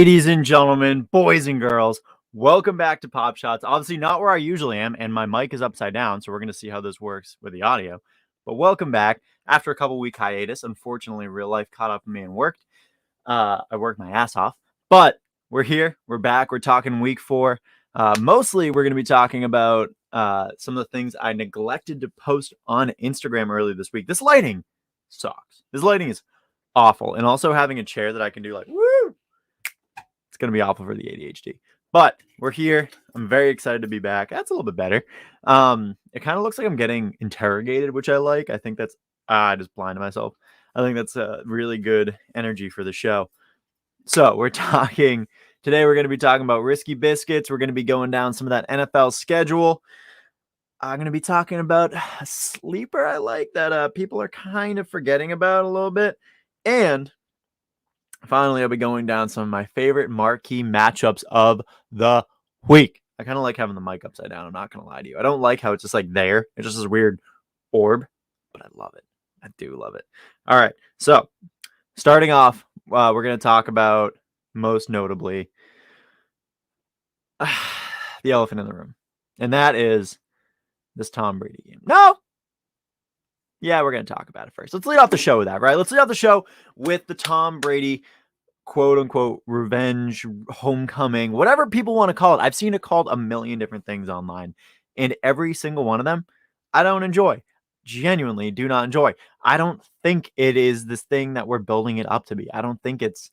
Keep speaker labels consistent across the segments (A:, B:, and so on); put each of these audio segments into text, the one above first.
A: Ladies and gentlemen, boys and girls, welcome back to Pop Shots. Obviously, not where I usually am, and my mic is upside down, so we're going to see how this works with the audio. But welcome back after a couple-week hiatus. Unfortunately, real life caught up with me and worked. I worked my ass off, but we're here. We're back. We're talking week 4. Mostly, we're going to be talking about some of the things I neglected to post on Instagram earlier this week. This lighting sucks. This lighting is awful, and also having a chair that I can do like woo. It's going to be awful for the ADHD. But we're here. I'm very excited to be back. That's a little bit better. It kind of looks like I'm getting interrogated, which I like. I think that's I just blinded myself. I think that's a really good energy for the show. So we're talking today. We're going to be talking about Risky Biscuits. We're going to be going down some of that NFL schedule. I'm going to be talking about a sleeper I like that people are kind of forgetting about a little bit. And finally, I'll be going down some of my favorite marquee matchups of the week. I kind of like having the mic upside down. I'm not going to lie to you. I don't like how it's just like there. It's just this weird orb, but I love it. I do love it. All right. So starting off, we're going to talk about most notably the elephant in the room. And that is this Tom Brady game. No. Yeah, we're going to talk about it first. Let's lead off the show with that, right? Let's lead off the show with the Tom Brady quote unquote revenge, homecoming, whatever people want to call it. I've seen it called a million different things online, and every single one of them I don't enjoy. Genuinely do not enjoy. I don't think it is this thing that we're building it up to be. I don't think it's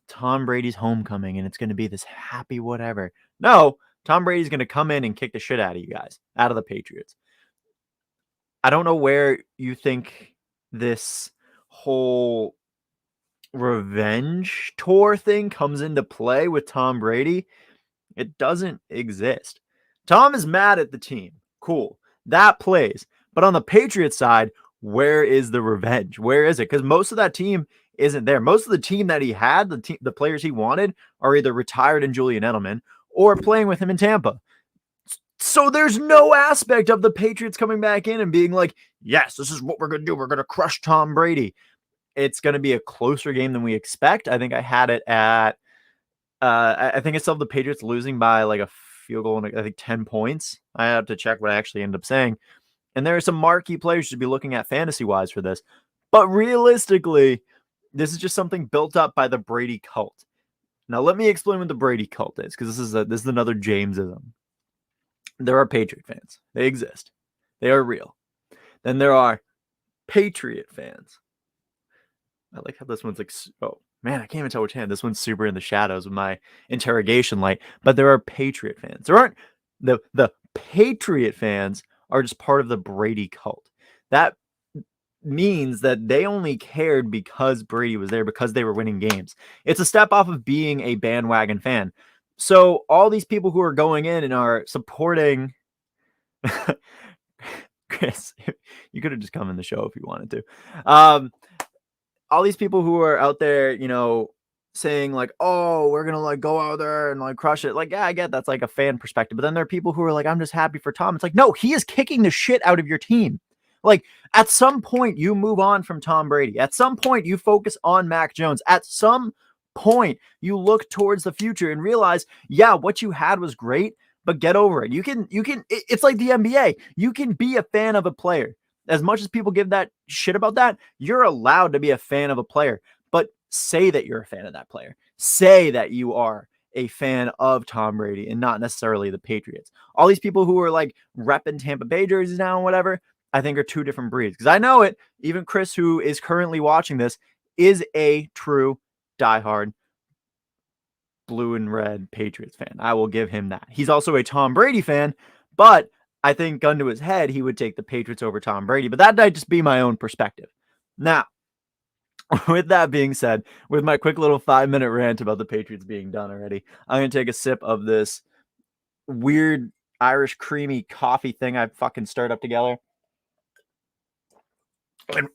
A: Tom Brady's homecoming and it's going to be this happy whatever. No, Tom Brady's going to come in and kick the shit out of you guys, out of the Patriots. I don't know where you think this whole revenge tour thing comes into play with Tom Brady. It doesn't exist. Tom is mad at the team. Cool. That plays. But on the Patriots side, where is the revenge? Where is it? Because most of that team isn't there. Most of the team that he had, the players he wanted, are either retired in Julian Edelman or playing with him in Tampa. So there's no aspect of the Patriots coming back in and being like, yes, this is what we're going to do. We're going to crush Tom Brady. It's going to be a closer game than we expect. I think I had it at, I think I still have the Patriots losing by like a field goal and I think 10 points. I have to check what I actually ended up saying. And there are some marquee players you should be looking at fantasy-wise for this. But realistically, this is just something built up by the Brady cult. Now, let me explain what the Brady cult is, because this is another Jamesism. There are Patriot fans. They exist. They are real. Then there are Patriot fans. I like how this one's like, oh man, I can't even tell which hand. This one's super in the shadows with my interrogation light. But there are Patriot fans. There aren't the Patriot fans are just part of the Brady cult. That means that they only cared because Brady was there, because they were winning games. It's a step off of being a bandwagon fan. So all these people who are going in and are supporting Chris, you could have just come in the show if you wanted to. All these people who are out there, you know, saying like, oh, we're going to like go out there and like crush it. Like, yeah, I get that's like a fan perspective. But then there are people who are like, I'm just happy for Tom. It's like, no, he is kicking the shit out of your team. Like at some point you move on from Tom Brady. At some point you focus on Mac Jones. At some point you look towards the future and realize, yeah, what you had was great, but get over it. It's like the NBA. You can be a fan of a player. As much as people give that shit about that, you're allowed to be a fan of a player, but say that you're a fan of that player. Say that you are a fan of Tom Brady and not necessarily the Patriots. All these people who are like repping Tampa Bay jerseys now and whatever, I think are two different breeds. Because I know it, even Chris, who is currently watching this, is a true diehard blue and red Patriots fan. I will give him that. He's also a Tom Brady fan, but I think gun to his head, he would take the Patriots over Tom Brady, but that might just be my own perspective. Now, with that being said, with my quick little 5-minute rant about the Patriots being done already, I'm going to take a sip of this weird Irish creamy coffee thing I fucking stirred up together. And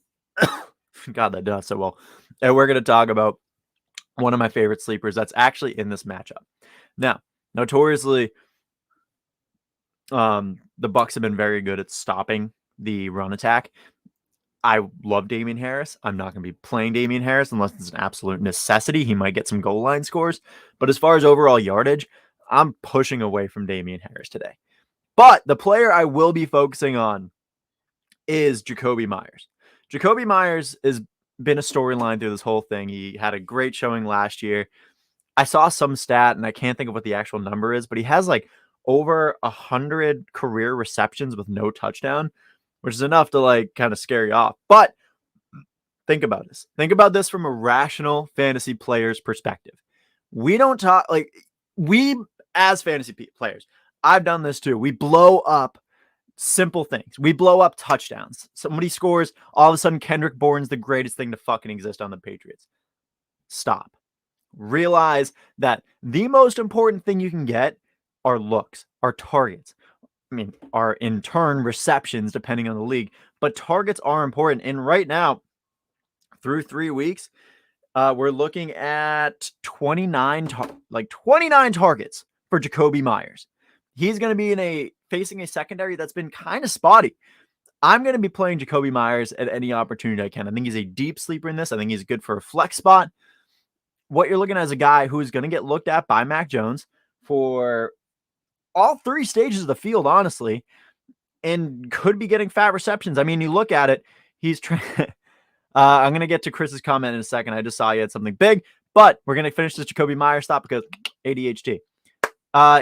A: God, that does so well. And we're going to talk about one of my favorite sleepers that's actually in this matchup. Now, notoriously, the Bucs have been very good at stopping the run attack. I love Damian Harris. I'm not going to be playing Damian Harris unless it's an absolute necessity. He might get some goal line scores. But as far as overall yardage, I'm pushing away from Damian Harris today. But the player I will be focusing on is Jakobi Meyers. Jakobi Meyers has been a storyline through this whole thing. He had a great showing last year. I saw some stat, and I can't think of what the actual number is, but he has like over 100 career receptions with no touchdown, which is enough to like kind of scare you off. But think about this. Think about this from a rational fantasy player's perspective. We don't talk like we as fantasy players. I've done this too. We blow up simple things. We blow up touchdowns. Somebody scores, all of a sudden Kendrick Bourne's the greatest thing to fucking exist on the Patriots. Stop. Realize that the most important thing you can get are looks, are targets. I mean, are in turn receptions depending on the league, but targets are important. And right now, through 3 weeks, we're looking at 29 targets for Jakobi Meyers. He's going to be facing a secondary that's been kind of spotty. I'm going to be playing Jakobi Meyers at any opportunity I can. I think he's a deep sleeper in this. I think he's good for a flex spot. What you're looking at is a guy who's going to get looked at by Mac Jones for all 3 stages of the field, honestly, and could be getting fat receptions. I mean, you look at it, he's trying. I'm going to get to Chris's comment in a second. I just saw he had something big, but we're going to finish this Jakobi Meyers stop because ADHD.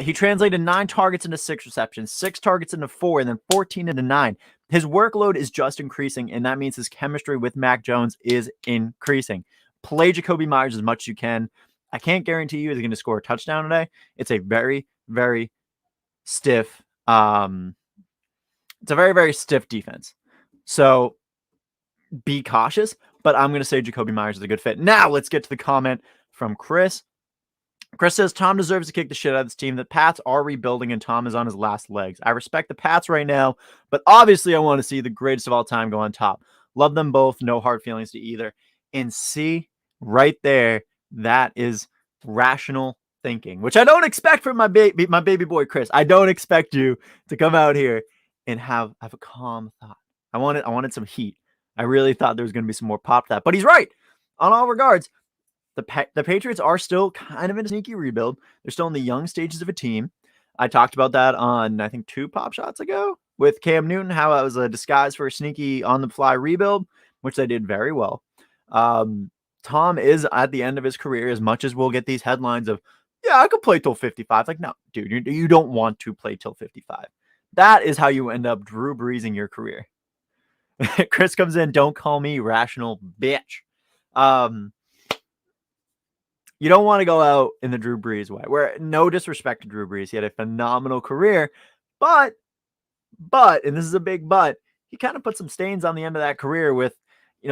A: He translated 9 targets into 6 receptions, 6 targets into 4, and then 14 into 9. His workload is just increasing, and that means his chemistry with Mac Jones is increasing. Play Jakobi Meyers as much as you can. I can't guarantee you he's going to score a touchdown today. It's a very, very stiff. It's a very, very stiff defense. So be cautious, but I'm going to say Jakobi Meyers is a good fit. Now let's get to the comment from Chris. Chris says, Tom deserves to kick the shit out of this team. The Pats are rebuilding and Tom is on his last legs. I respect the Pats right now, but obviously I want to see the greatest of all time go on top. Love them both. No hard feelings to either. And see, right there, that is rational thinking, which I don't expect from my baby boy, Chris. I don't expect you to come out here and have a calm thought. I wanted some heat. I really thought there was going to be some more pop to that, but he's right on all regards. The Patriots are still kind of in a sneaky rebuild. They're still in the young stages of a team. I talked about that on, I think, 2 pop shots ago with Cam Newton, how it was a disguise for a sneaky on-the-fly rebuild, which they did very well. Tom is at the end of his career, as much as we'll get these headlines of, yeah, I could play till 55. Like, no, dude, you don't want to play till 55. That is how you end up Drew Breesing your career. Chris comes in, don't call me rational bitch. You don't want to go out in the Drew Brees way, where no disrespect to Drew Brees. He had a phenomenal career, but, and this is a big but, he kind of put some stains on the end of that career with,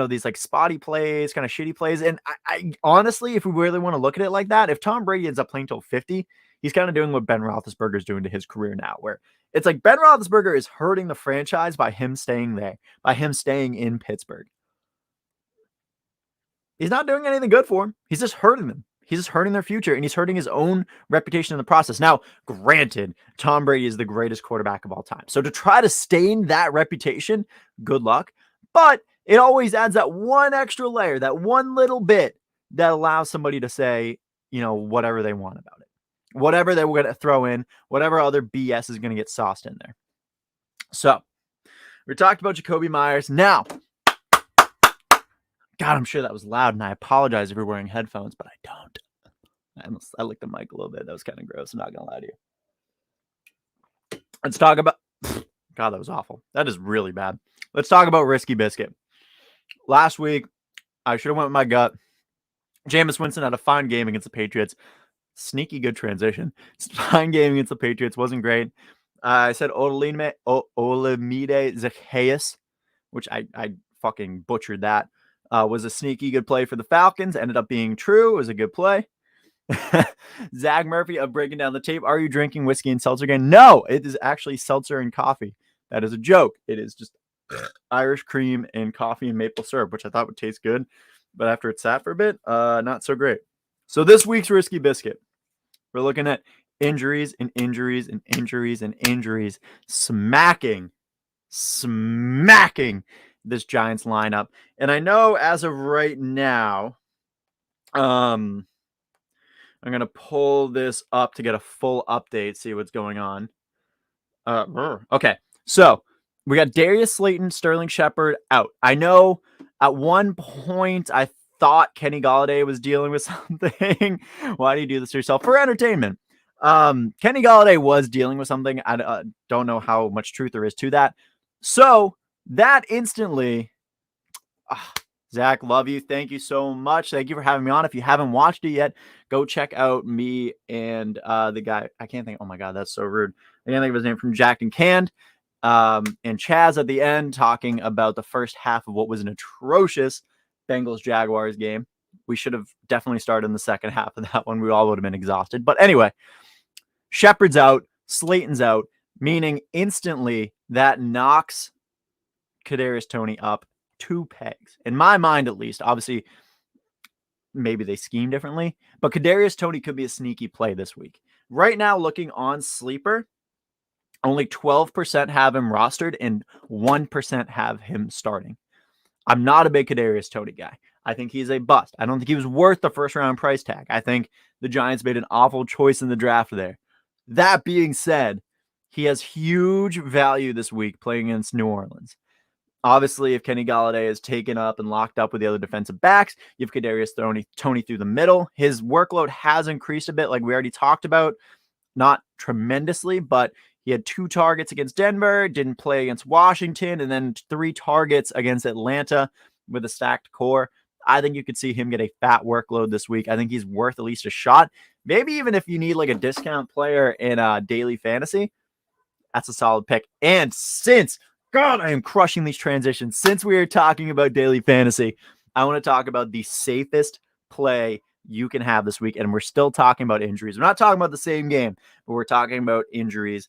A: these like spotty plays, kind of shitty plays. And I honestly, if we really want to look at it like that, if Tom Brady ends up playing till 50, he's kind of doing what Ben Roethlisberger is doing to his career now, where it's like Ben Roethlisberger is hurting the franchise by him staying there, by him staying in Pittsburgh. He's not doing anything good for him. He's just hurting them. He's just hurting their future, and he's hurting his own reputation in the process. Now, granted, Tom Brady is the greatest quarterback of all time. So to try to stain that reputation, good luck. But it always adds that one extra layer, that one little bit that allows somebody to say, whatever they want about it. Whatever they were going to throw in, whatever other BS is going to get sauced in there. So we talked about Jakobi Meyers. Now, God, I'm sure that was loud, and I apologize if you're wearing headphones, but I don't. I licked the mic a little bit. That was kind of gross. I'm not going to lie to you. Let's talk about... God, that was awful. That is really bad. Let's talk about Risky Biscuit. Last week, I should have went with my gut. Jameis Winston had a fine game against the Patriots. Sneaky good transition. Fine game against the Patriots. Wasn't great. I said Olamide Zaccheaus, which I fucking butchered that. Was a sneaky good play for the Falcons. Ended up being true. It was a good play. Zach Murphy of Breaking Down the Tape. Are you drinking whiskey and seltzer again? No, it is actually seltzer and coffee. That is a joke. It is just Irish cream and coffee and maple syrup, which I thought would taste good. But after it sat for a bit, not so great. So this week's Risky Biscuit, we're looking at injuries and injuries and injuries and injuries smacking this Giants lineup. And I know as of right now, I'm going to pull this up to get a full update, see what's going on. Okay, so we got Darius Slayton, Sterling Shepard out. I know at one point I thought Kenny Golladay was dealing with something. Why do you do this to yourself? For entertainment. Kenny Golladay was dealing with something. I don't know how much truth there is to that. So that instantly, Zach, love you. Thank you so much. Thank you for having me on. If you haven't watched it yet, go check out me and the guy. I can't think. Oh my God, that's so rude. I can't think of his name, from Jacked and Canned. And Chaz at the end talking about the first half of what was an atrocious Bengals-Jaguars game. We should have definitely started in the second half of that one. We all would have been exhausted. But anyway, Shepard's out, Slayton's out, meaning instantly that knocks Kadarius Toney up 2 pegs. In my mind, at least. Obviously, maybe they scheme differently, but Kadarius Toney could be a sneaky play this week. Right now, looking on Sleeper, only 12% have him rostered and 1% have him starting. I'm not a big Kadarius Toney guy. I think he's a bust. I don't think he was worth the first round price tag. I think the Giants made an awful choice in the draft there. That being said, he has huge value this week playing against New Orleans. Obviously, if Kenny Golladay is taken up and locked up with the other defensive backs, you have Kadarius Toney through the middle. His workload has increased a bit, like we already talked about. Not tremendously, but he had 2 targets against Denver, didn't play against Washington, and then 3 targets against Atlanta with a stacked core. I think you could see him get a fat workload this week. I think he's worth at least a shot. Maybe even if you need like a discount player in daily fantasy, that's a solid pick. And since, God, I am crushing these transitions. Since we are talking about daily fantasy, I want to talk about the safest play you can have this week. And we're still talking about injuries. We're not talking about the same game, but we're talking about injuries.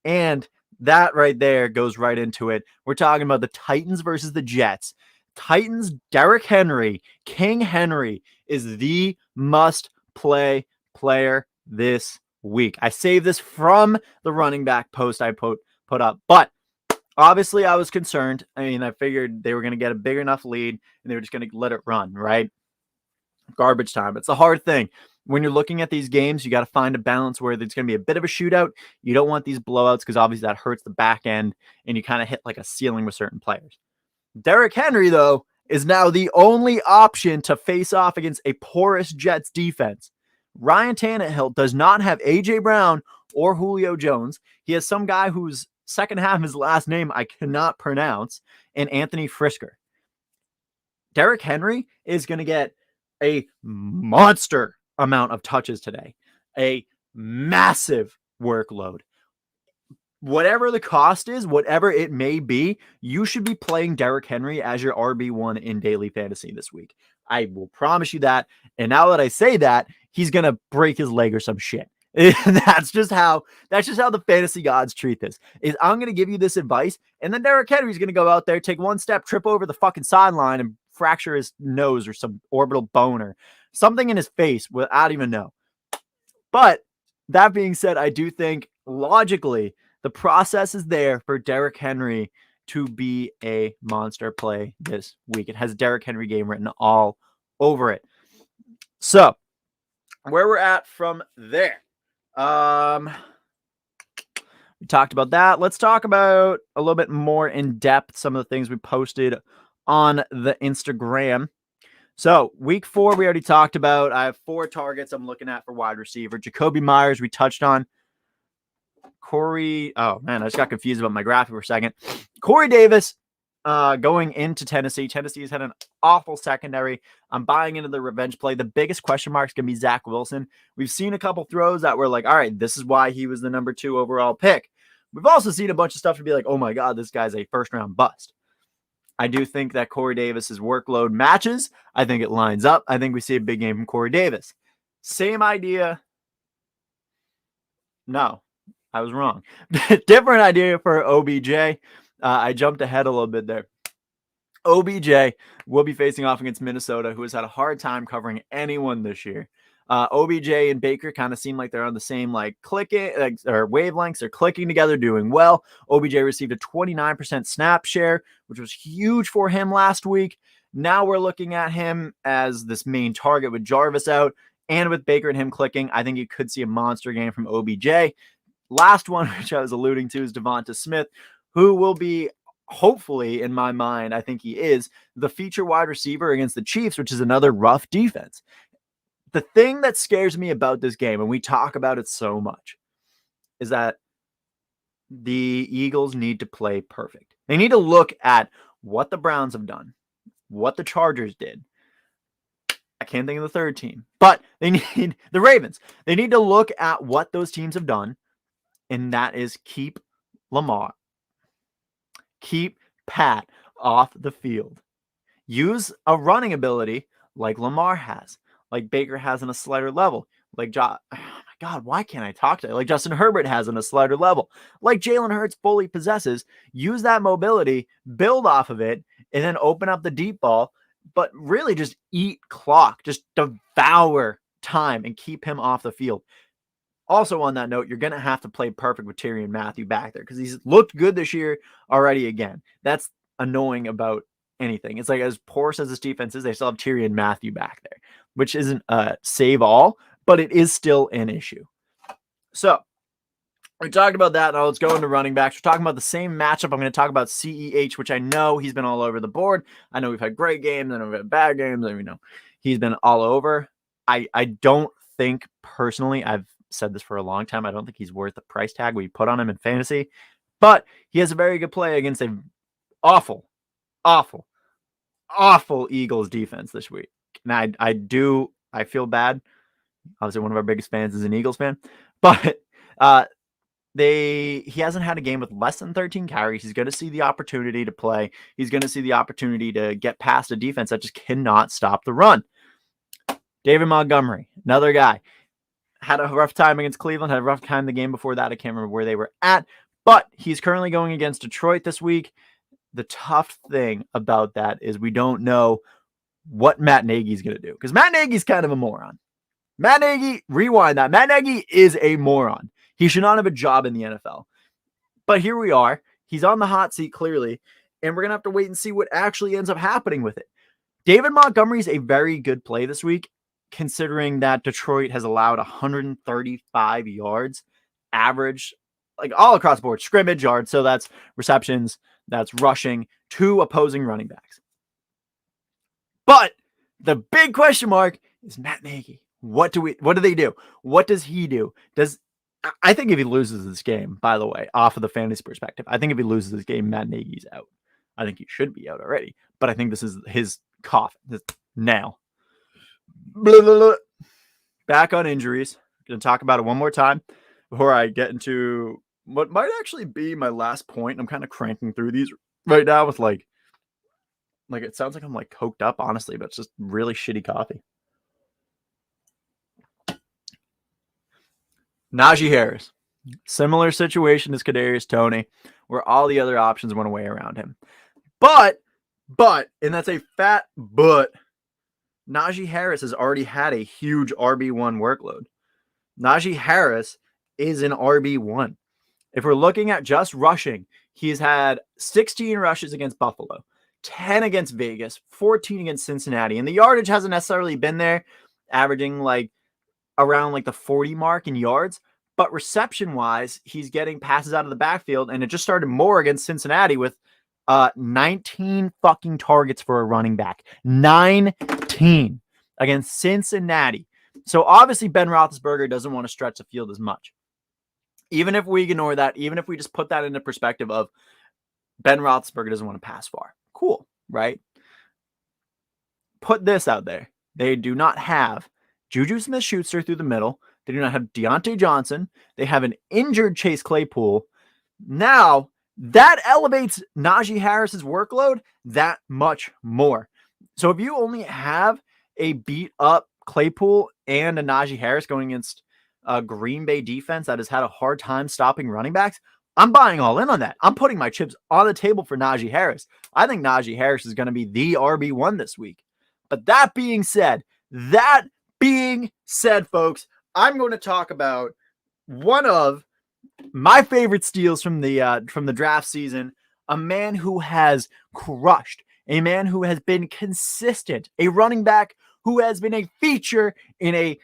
A: And that right there goes right into it. We're talking about the Titans versus the Jets. Titans, Derrick Henry, King Henry is the must-play player this week. I saved this from the running back post I put up, but obviously I was concerned. I mean, I figured they were going to get a big enough lead and they were just going to let it run, right? Garbage time. It's a hard thing. When you're looking at these games, you got to find a balance where there's going to be a bit of a shootout. You don't want these blowouts because obviously that hurts the back end and you kind of hit like a ceiling with certain players. Derrick Henry, though, is now the only option to face off against a porous Jets defense. Ryan Tannehill does not have A.J. Brown or Julio Jones. He has some guy whose second half of his last name I cannot pronounce, and Anthony Frisker. Derrick Henry is going to get a monster amount of touches today, a massive workload. Whatever the cost is, whatever it may be, you should be playing Derrick Henry as your RB1 in daily fantasy this week. I will promise you that. And now that I say that, he's going to break his leg or some shit. That's just how the fantasy gods treat this. Is I'm going to give you this advice, and then Derrick Henry's going to go out there, take one step, trip over the fucking sideline, and fracture his nose or some orbital bone or something in his face. I don't even know. But that being said, I do think logically the process is there for Derrick Henry to be a monster play this week. It has Derrick Henry game written all over it. So where we're at from there. We talked about that. Let's talk about a little bit more in depth some of the things we posted on the Instagram. So week 4, we already talked about. I have 4 targets I'm looking at for wide receiver. Jacoby Myers, we touched on. Corey, oh man, I just got confused about my graphic for a second. Corey Davis going into Tennessee. Tennessee's had an awful secondary. I'm buying into the revenge play. The biggest question mark is going to be Zach Wilson. We've seen a couple throws that were like, all right, this is why he was the number 2 overall pick. We've also seen a bunch of stuff to be like, oh my God, this guy's a first-round bust. I do think that Corey Davis's workload matches. I think it lines up. I think we see a big game from Corey Davis. Same idea. No, I was wrong. Different idea for OBJ. I jumped ahead a little bit there. OBJ will be facing off against Minnesota, who has had a hard time covering anyone this year. OBJ and Baker kind of seem like they're on the same clicking or wavelengths. They're clicking together, doing well. OBJ received a 29% snap share, which was huge for him last week. Now we're looking at him as this main target with Jarvis out and with Baker and him clicking. I think you could see a monster game from OBJ. Last one, which I was alluding to, is Devonta Smith, who will be, hopefully, in my mind, I think he is, the feature wide receiver against the Chiefs, which is another rough defense. The thing that scares me about this game, and we talk about it so much, is that the Eagles need to play perfect. They need to look at what the Browns have done, what the Chargers did. I can't think of the third team, but they need the Ravens. They need to look at what those teams have done, and that is keep Lamar, keep Pat off the field. Use a running ability like Lamar has, like Baker has on a slider level, like oh my God, why can't I talk today? Like Justin Herbert has on a slider level, like Jalen Hurts fully possesses. Use that mobility, build off of it, and then open up the deep ball, but really just eat clock, just devour time and keep him off the field. Also on that note, you're going to have to play perfect with Tyrann Mathieu back there because he's looked good this year already again. That's annoying about anything. It's like as poor as this defense is, they still have Tyrann Mathieu back there, which isn't a save all, but it is still an issue. So we talked about that. Now let's go into running backs. We're talking about the same matchup. I'm going to talk about CEH, which I know he's been all over the board. I know we've had great games and we've had bad games. And he's been all over. I don't think personally, I've said this for a long time, I don't think he's worth the price tag we put on him in fantasy, but he has a very good play against a awful Eagles defense this week. And I feel bad. Obviously, one of our biggest fans is an Eagles fan, but he hasn't had a game with less than 13 carries. He's going to see the opportunity to play. He's going to see the opportunity to get past a defense that just cannot stop the run. David Montgomery, another guy, had a rough time against Cleveland, had a rough time the game before that. I can't remember where they were at, but he's currently going against Detroit this week. The tough thing about that is we don't know what Matt Nagy's going to do because Matt Nagy's kind of a moron. Matt Nagy, rewind that. Matt Nagy is a moron. He should not have a job in the NFL. But here we are. He's on the hot seat clearly, and we're going to have to wait and see what actually ends up happening with it. David Montgomery is a very good play this week, considering that Detroit has allowed 135 yards average, like all across the board, scrimmage yards. So that's receptions, that's rushing to opposing running backs. But the big question mark is Matt Nagy. What do they do? What does he do? I think if he loses this game, by the way, off of the fantasy perspective, I think if he loses this game, Matt Nagy's out. I think he should be out already, but I think this is his coffin, his nail. Blah, blah, blah. Back on injuries. I'm going to talk about it one more time before I get into what might actually be my last point. I'm kind of cranking through these right now with like it sounds like I'm like coked up, honestly, but it's just really shitty coffee. Najee Harris. Similar situation as Kadarius Toney, where all the other options went away around him. But, and that's a fat but, Najee Harris has already had a huge RB1 workload. Najee Harris is an RB1. If we're looking at just rushing, he's had 16 rushes against Buffalo, 10 against Vegas, 14 against Cincinnati. And the yardage hasn't necessarily been there, averaging like around like the 40 mark in yards. But reception-wise, he's getting passes out of the backfield, and it just started more against Cincinnati with 19 fucking targets for a running back. 19 against Cincinnati. So obviously Ben Roethlisberger doesn't want to stretch the field as much. Even if we ignore that, even if we just put that into perspective of Ben Roethlisberger doesn't want to pass far. Cool, right? Put this out there. They do not have Juju Smith-Schuster through the middle. They do not have Deontay Johnson. They have an injured Chase Claypool. Now, that elevates Najee Harris's workload that much more. So if you only have a beat-up Claypool and a Najee Harris going against a Green Bay defense that has had a hard time stopping running backs, I'm buying all in on that. I'm putting my chips on the table for Najee Harris. I think Najee Harris is going to be the RB1 this week. But that being said, that being said, folks, I'm going to talk about one of my favorite steals from the draft season, a man who has crushed, a man who has been consistent, a running back who has been a feature in a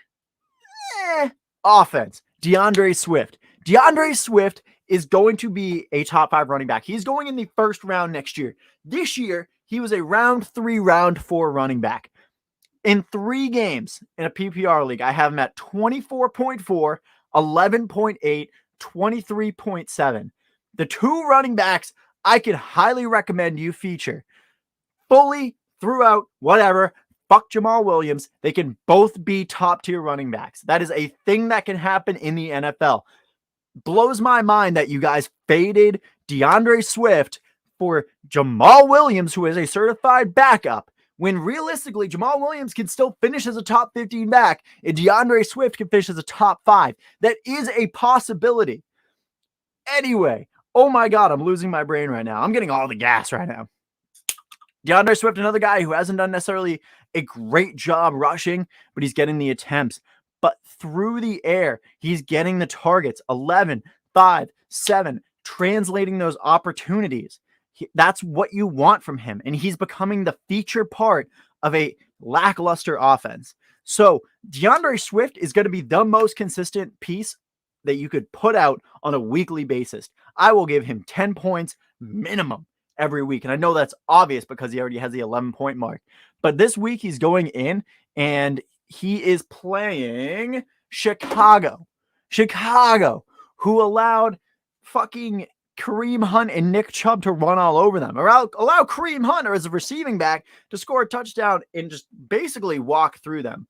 A: offense, DeAndre Swift. DeAndre Swift is going to be a top 5 running back. He's going in the first round next year. This year, he was a round 3, round 4 running back. In 3 games in a PPR league, I have him at 24.4, 11.8, 23.7. The 2 running backs I could highly recommend you feature. Fully, throughout, whatever. Fuck Jamal Williams. They can both be top tier running backs. That is a thing that can happen in the NFL. Blows my mind that you guys faded DeAndre Swift for Jamal Williams, who is a certified backup, when realistically Jamal Williams can still finish as a top 15 back and DeAndre Swift can finish as a top 5. That is a possibility. Anyway, oh my God, I'm losing my brain right now. I'm getting all the gas right now. DeAndre Swift, another guy who hasn't done necessarily a great job rushing, but he's getting the attempts. But through the air, he's getting the targets, 11, 5, 7, translating those opportunities. That's what you want from him. And he's becoming the feature part of a lackluster offense. So DeAndre Swift is going to be the most consistent piece that you could put out on a weekly basis. I will give him 10 points minimum every week. And I know that's obvious because he already has the 11-point mark. But this week he's going in and he is playing Chicago, who allowed fucking Kareem Hunt and Nick Chubb to run all over them. Allow Kareem Hunt, or as a receiving back, to score a touchdown and just basically walk through them.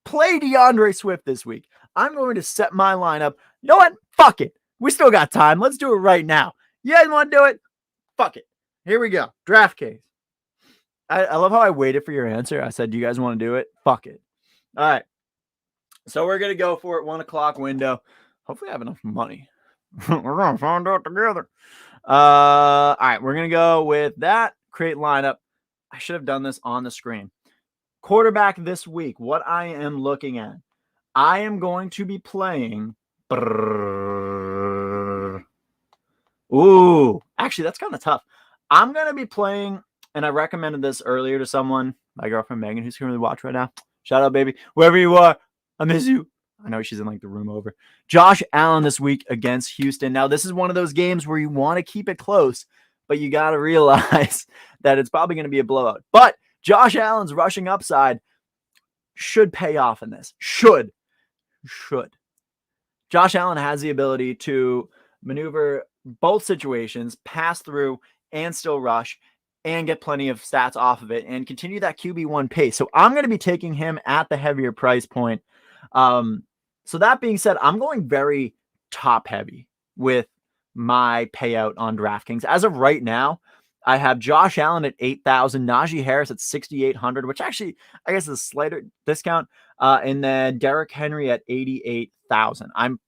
A: Play DeAndre Swift this week. I'm going to set my lineup. You know what? Fuck it. We still got time. Let's do it right now. You guys want to do it? Fuck it. Here we go. DraftKings. I love how I waited for your answer. I said, do you guys want to do it? Fuck it. All right. So we're going to go for it. 1 o'clock window. Hopefully I have enough money. We're going to find out together. All right. We're going to go with that. Create lineup. I should have done this on the screen. Quarterback this week. What I am looking at. I am going to be playing. Ooh. Actually, that's kind of tough. I'm going to be playing, and I recommended this earlier to someone, my girlfriend Megan, who's currently watching right now. Shout out, baby. Wherever you are, I miss you. I know she's in like the room over. Josh Allen this week against Houston. Now, this is one of those games where you want to keep it close, but you got to realize that it's probably going to be a blowout. But Josh Allen's rushing upside should pay off in this. Should. Josh Allen has the ability to maneuver both situations, pass through, and still rush, and get plenty of stats off of it, and continue that QB1 pace. So I'm going to be taking him at the heavier price point. So that being said, I'm going very top heavy with my payout on DraftKings. As of right now, I have Josh Allen at 8,000, Najee Harris at 6,800, which actually I guess is a slighter discount, and then Derrick Henry at 88,000. I'm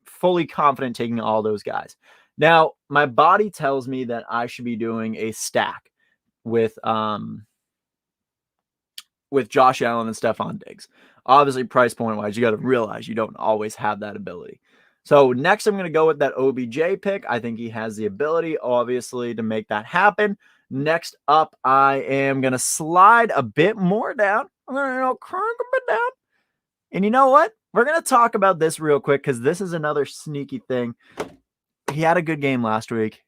A: fully confident taking all those guys. Now, my body tells me that I should be doing a stack with Josh Allen and Stephon Diggs. Obviously, price point wise, you got to realize you don't always have that ability. So next, I'm going to go with that OBJ pick. I think he has the ability, obviously, to make that happen. Next up, I am going to slide a bit more down. I'm going to crank a bit down. And you know what? We're going to talk about this real quick because this is another sneaky thing. He had a good game last week.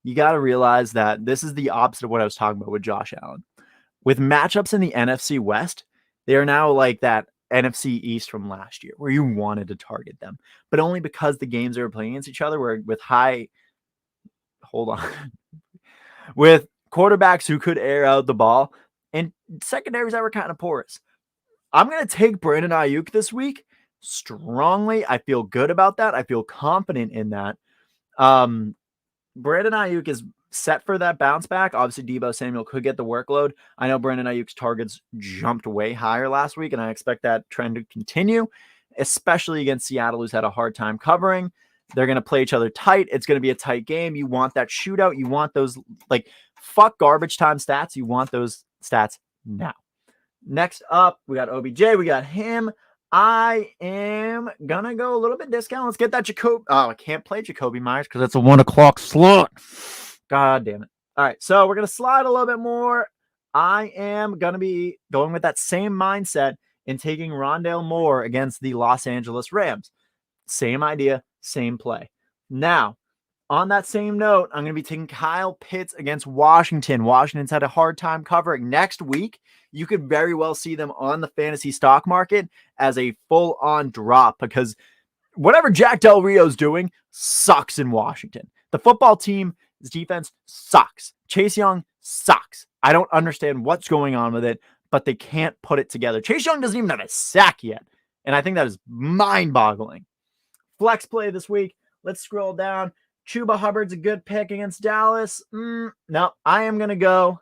A: You got to realize that this is the opposite of what I was talking about with Josh Allen. With matchups in the NFC West, they are now like that NFC East from last year where you wanted to target them, but only because the games they were playing against each other were with with quarterbacks who could air out the ball and secondaries that were kind of porous. I'm going to take Brandon Ayuk this week strongly. I feel good about that. I feel confident in that. Brandon Ayuk is set for that bounce back. Obviously, Deebo Samuel could get the workload. I know Brandon Ayuk's targets jumped way higher last week, and I expect that trend to continue, especially against Seattle, who's had a hard time covering. They're going to play each other tight. It's going to be a tight game. You want that shootout. You want those, fuck garbage time stats. You want those stats now. Next up, we got OBJ. We got him. I am going to go a little bit discount. Let's get that Jacoby. Oh, I can't play Jacoby Myers because it's a 1 o'clock slot. God damn it. All right, so we're going to slide a little bit more. I am going to be going with that same mindset and taking Rondale Moore against the Los Angeles Rams. Same idea, same play. Now, on that same note, I'm going to be taking Kyle Pitts against Washington. Washington's had a hard time covering. Next week, you could very well see them on the fantasy stock market as a full-on drop because whatever Jack Del Rio's doing sucks in Washington. The football team's defense sucks. Chase Young sucks. I don't understand what's going on with it, but they can't put it together. Chase Young doesn't even have a sack yet, and I think that is mind-boggling. Flex play this week. Let's scroll down. Chuba Hubbard's a good pick against Dallas. No, I'm going to go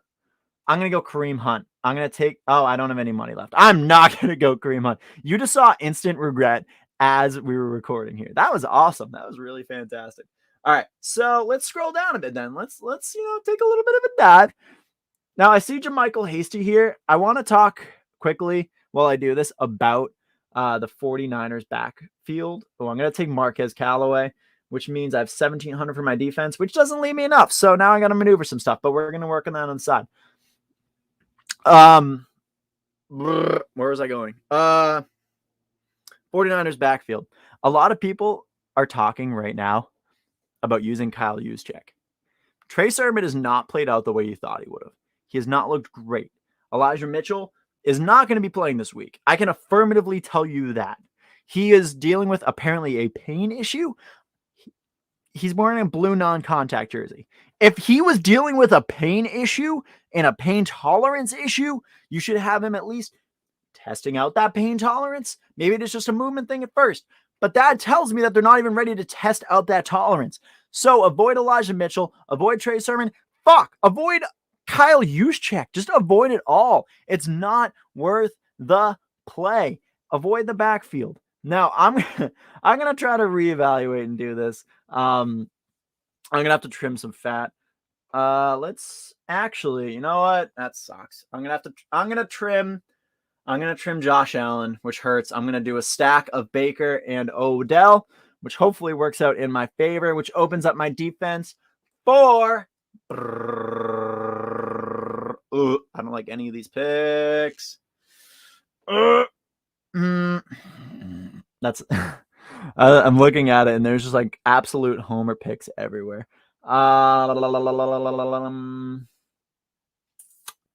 A: Kareem Hunt. I'm going to take, I don't have any money left. I'm not going to go Kareem Hunt. You just saw instant regret as we were recording here. That was awesome. That was really fantastic. All right, so let's scroll down a bit then. Let's take a little bit of a dive. Now, I see JaMychal Hasty here. I want to talk quickly while I do this about the 49ers backfield. I'm going to take Marquez Callaway, which means I have 1,700 for my defense, which doesn't leave me enough. So now I got to maneuver some stuff, but we're going to work on that on the side. Where was I going? 49ers backfield. A lot of people are talking right now about using Kyle Juszczyk. Trey Sermon has not played out the way you thought he would have. He has not looked great. Elijah Mitchell is not going to be playing this week. I can affirmatively tell you that. He is dealing with apparently a pain issue. He's wearing a blue non-contact jersey. If he was dealing with a pain issue and a pain tolerance issue, you should have him at least testing out that pain tolerance. Maybe it's just a movement thing at first, but that tells me that they're not even ready to test out that tolerance. So avoid Elijah Mitchell, avoid Trey Sermon, avoid Kyle Juszczyk. Just avoid it all. It's not worth the play. Avoid the backfield. Now, I'm gonna try to reevaluate and do this. I'm gonna have to trim some fat. Let's actually, you know what? That sucks. I'm gonna trim Josh Allen, which hurts. I'm gonna do a stack of Baker and Odell, which hopefully works out in my favor, which opens up my defense for. I don't like any of these picks. That's I'm looking at it and there's just like absolute homer picks everywhere.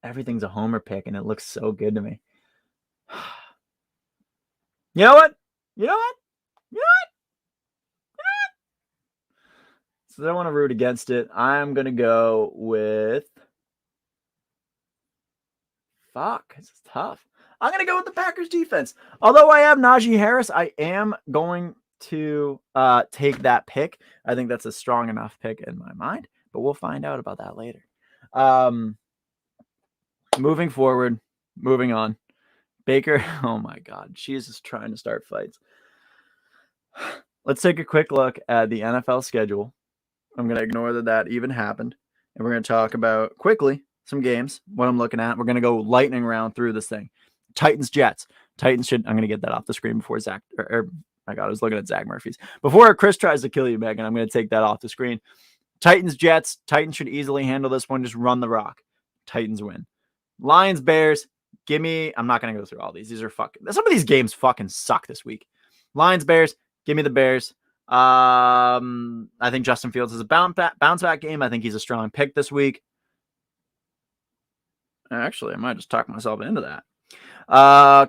A: Everything's a homer pick and it looks so good to me. You know what? So I don't want to root against it. I'm going to go with this is tough. I'm going to go with the Packers defense. Although I have Najee Harris, I am going to take that pick. I think that's a strong enough pick in my mind, but we'll find out about that later. Moving forward, moving on. Baker, oh my God, she's just trying to start fights. Let's take a quick look at the NFL schedule. I'm going to ignore that even happened, and we're going to talk about quickly some games, what I'm looking at. We're going to go lightning round through this thing. Titans, Jets. I'm going to get that off the screen before Zach, my God, I was looking at Zach Murphy's. Before Chris tries to kill you, Megan, I'm going to take that off the screen. Titans, Jets. Titans should easily handle this one. Just run the rock. Titans win. Lions, Bears. I'm not going to go through all these. These are some of these games fucking suck this week. Lions, Bears. Give me the Bears. I think Justin Fields is a bounce back game. I think he's a strong pick this week. Actually, I might just talk myself into that.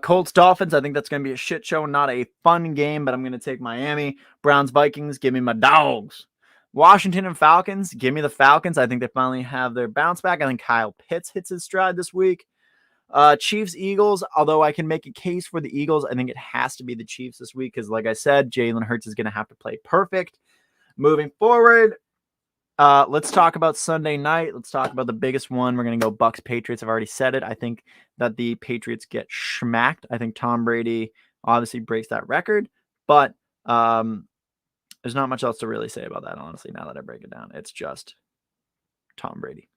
A: Colts, Dolphins. I think that's going to be a shit show. Not a fun game, but I'm going to take Miami. Browns, Vikings. Give me my dogs. Washington and Falcons. Give me the Falcons. I think they finally have their bounce back. I think Kyle Pitts hits his stride this week. Chiefs, Eagles. Although I can make a case for the Eagles, I think it has to be the Chiefs this week because, like I said, Jalen Hurts is going to have to play perfect. Moving forward, let's talk about Sunday night. Let's talk about the biggest one. We're going to go Bucks, Patriots. I've already said it. I think that the Patriots get schmacked. I think Tom Brady obviously breaks that record, but there's not much else to really say about that, honestly, now that I break it down. It's just Tom Brady.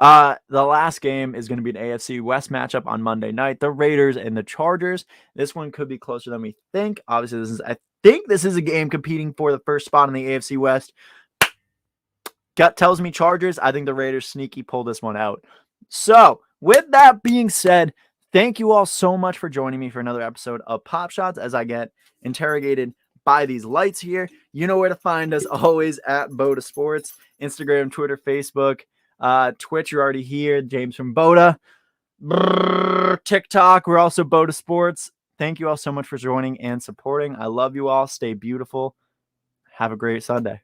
A: The last game is going to be an AFC West matchup on Monday night. The Raiders and the Chargers. This one could be closer than we think. Obviously, I think this is a game competing for the first spot in the AFC West. Gut tells me Chargers. I think the Raiders sneaky pull this one out. So, with that being said, thank you all so much for joining me for another episode of Pop Shots as I get interrogated by these lights here. You know where to find us always at Boda Sports, Instagram, Twitter, Facebook, Twitch. You're already here. James from Boda. TikTok. We're also Boda Sports. Thank you all so much for joining and supporting. I love you all. Stay beautiful. Have a great Sunday.